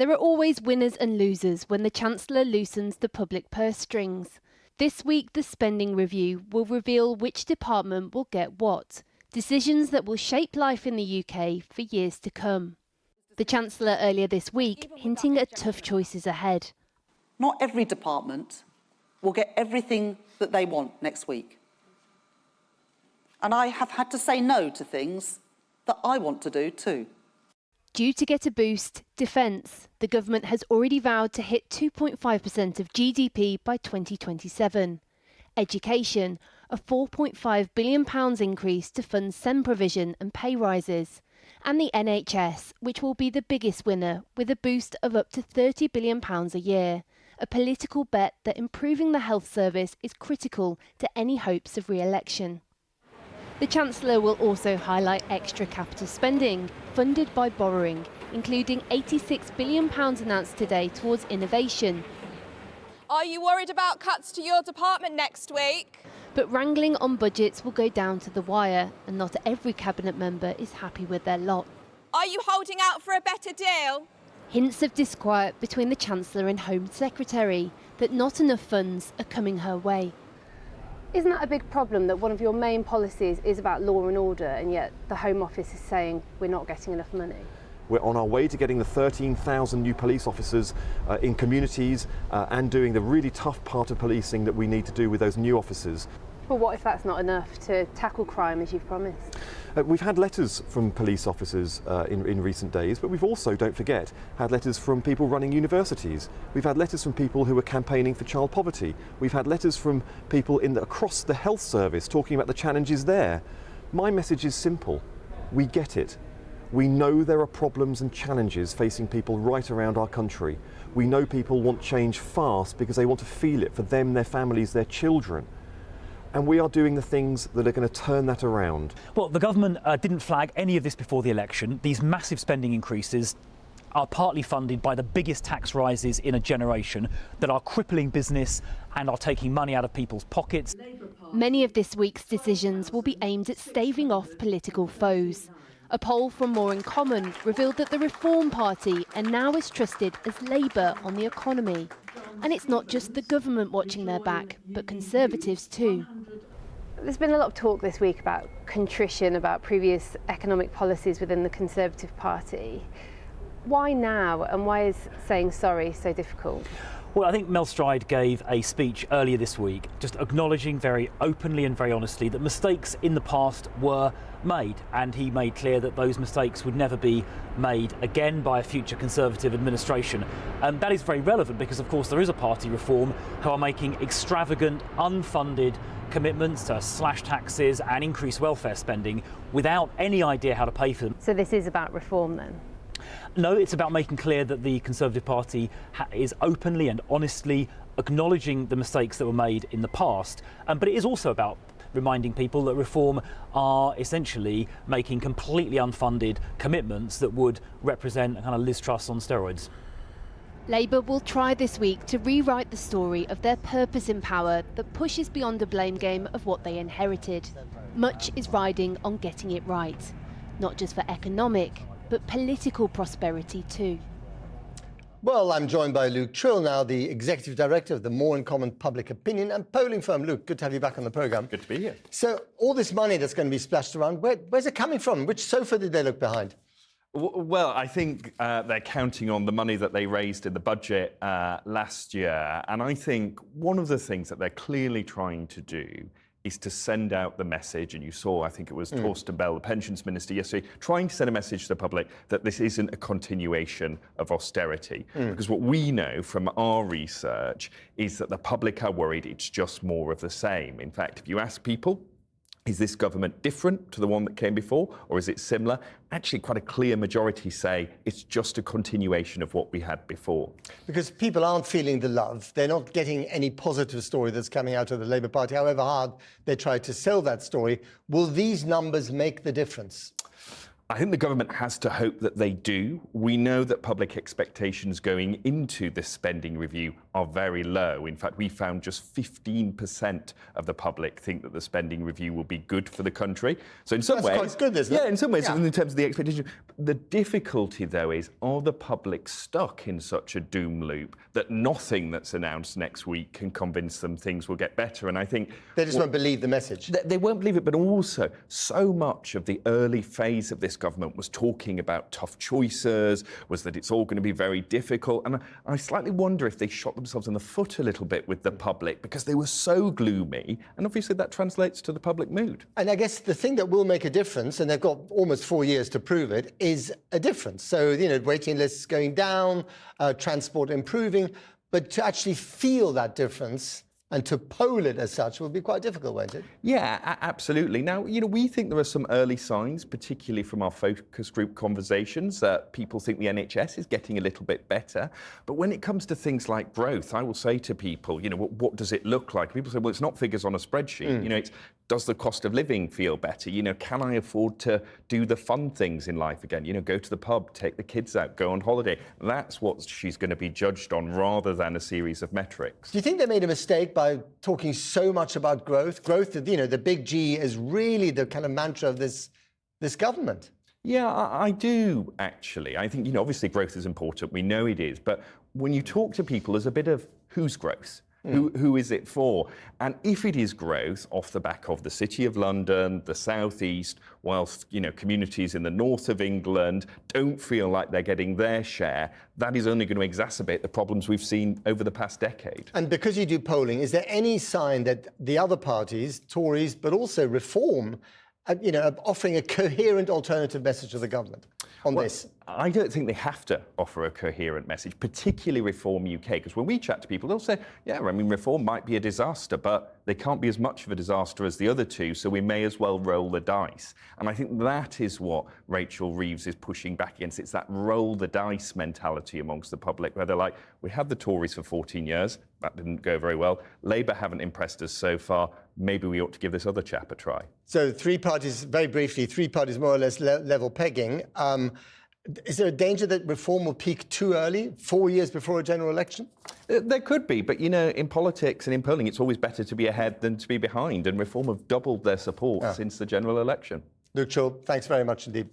There are always winners and losers when the Chancellor loosens the public purse strings. This week, the spending review will reveal which department will get what, decisions that will shape life in the UK for years to come. The Chancellor earlier this week hinting at tough choices ahead. Not every department will get everything that they want next week. And I have had to say no to things that I want to do too. Due to get a boost, defence, the government has already vowed to hit 2.5% of GDP by 2027. Education, a £4.5 billion increase to fund SEN provision and pay rises. And the NHS, which will be the biggest winner, with a boost of up to £30 billion a year. A political bet that improving the health service is critical to any hopes of re-election. The Chancellor will also highlight extra capital spending, funded by borrowing, including £86 billion announced today towards innovation. Are you worried about cuts to your department next week? But wrangling on budgets will go down to the wire, and not every cabinet member is happy with their lot. Are you holding out for a better deal? Hints of disquiet between the Chancellor and Home Secretary, that not enough funds are coming her way. Isn't that a big problem, that one of your main policies is about law and order, and yet the Home Office is saying we're not getting enough money? We're on our way to getting the 13,000 new police officers in communities and doing the really tough part of policing that we need to do with those new officers. But what if that's not enough to tackle crime as you've promised? We've had letters from police officers in recent days, but we've also, don't forget, had letters from people running universities. We've had letters from people who are campaigning for child poverty. We've had letters from people across the health service talking about the challenges there. My message is simple. We get it. We know there are problems and challenges facing people right around our country. We know people want change fast because they want to feel it for them, their families, their children. And we are doing the things that are going to turn that around. Well, the government didn't flag any of this before the election. These massive spending increases are partly funded by the biggest tax rises in a generation that are crippling business and are taking money out of people's pockets. Many of this week's decisions will be aimed at staving off political foes. A poll from More in Common revealed that the Reform Party are now as trusted as Labour on the economy. And it's not just the government watching their back, but Conservatives too. There's been a lot of talk this week about contrition, about previous economic policies within the Conservative Party. Why now, and why is saying sorry so difficult? Well, I think Mel Stride gave a speech earlier this week just acknowledging very openly and very honestly that mistakes in the past were made, and he made clear that those mistakes would never be made again by a future Conservative administration. And that is very relevant because, of course, there is a party Reform who are making extravagant, unfunded commitments to slash taxes and increase welfare spending without any idea how to pay for them. So this is about reform then? No, it's about making clear that the Conservative Party is openly and honestly acknowledging the mistakes that were made in the past. But it is also about reminding people that Reform are essentially making completely unfunded commitments that would represent a kind of Liz Truss on steroids. Labour will try this week to rewrite the story of their purpose in power that pushes beyond a blame game of what they inherited. Much is riding on getting it right, not just for economic, but political prosperity too. Well, I'm joined by Luke Trill, now the Executive Director of the More in Common Public Opinion and polling firm. Luke, good to have you back on the programme. Good to be here. So all this money that's going to be splashed around, where's it coming from? Which sofa did they look behind? Well, I think they're counting on the money that they raised in the budget last year. And I think one of the things that they're clearly trying to do is to send out the message, and you saw, I think it was Torsten Bell, the pensions minister yesterday, trying to send a message to the public that this isn't a continuation of austerity. Because what we know from our research is that the public are worried it's just more of the same. In fact, if you ask people, is this government different to the one that came before, or is it similar? Actually, quite a clear majority say it's just a continuation of what we had before. Because people aren't feeling the love. They're not getting any positive story that's coming out of the Labour Party, however hard they try to sell that story. Will these numbers make the difference? I think the government has to hope that they do. We know that public expectations going into this spending review are very low. In fact, we found just 15% of the public think that the spending review will be good for the country. So in some ways... That's quite good, isn't it? Yeah, in some ways, in terms of the expectation. The difficulty, though, is are the public stuck in such a doom loop that nothing that's announced next week can convince them things will get better? And I think... They just won't believe the message. They won't believe it, but also so much of the early phase of this government was talking about tough choices, was that it's all going to be very difficult. And I slightly wonder if they shot themselves in the foot a little bit with the public because they were so gloomy. And obviously that translates to the public mood. And I guess the thing that will make a difference, and they've got almost 4 years to prove it, is a difference. So, waiting lists going down, transport improving, but to actually feel that difference and to poll it as such will be quite difficult, won't it? Yeah, absolutely. Now, we think there are some early signs, particularly from our focus group conversations, that people think the NHS is getting a little bit better. But when it comes to things like growth, I will say to people, what does it look like? People say, well, it's not figures on a spreadsheet. It's does the cost of living feel better? Can I afford to do the fun things in life again? Go to the pub, take the kids out, go on holiday. That's what she's going to be judged on rather than a series of metrics. Do you think they made a mistake by talking so much about growth? Growth, the big G is really the kind of mantra of this government. Yeah, I do, actually. I think, obviously growth is important. We know it is. But when you talk to people, there's a bit of whose growth? Who is it for? And if it is growth off the back of the City of London, the South East, whilst, communities in the north of England don't feel like they're getting their share, that is only going to exacerbate the problems we've seen over the past decade. And because you do polling, is there any sign that the other parties, Tories, but also Reform, are offering a coherent alternative message to the government on this? I don't think they have to offer a coherent message, particularly Reform UK, because when we chat to people, they'll say, Reform might be a disaster, but they can't be as much of a disaster as the other two, so we may as well roll the dice. And I think that is what Rachel Reeves is pushing back against. It's that roll the dice mentality amongst the public, where they're like, we had the Tories for 14 years, that didn't go very well. Labour haven't impressed us so far. Maybe we ought to give this other chap a try. So three parties, very briefly, more or less level pegging. Is there a danger that Reform will peak too early, 4 years before a general election? There could be, but in politics and in polling, it's always better to be ahead than to be behind. And Reform have doubled their support since the general election. Luke Chill, thanks very much indeed.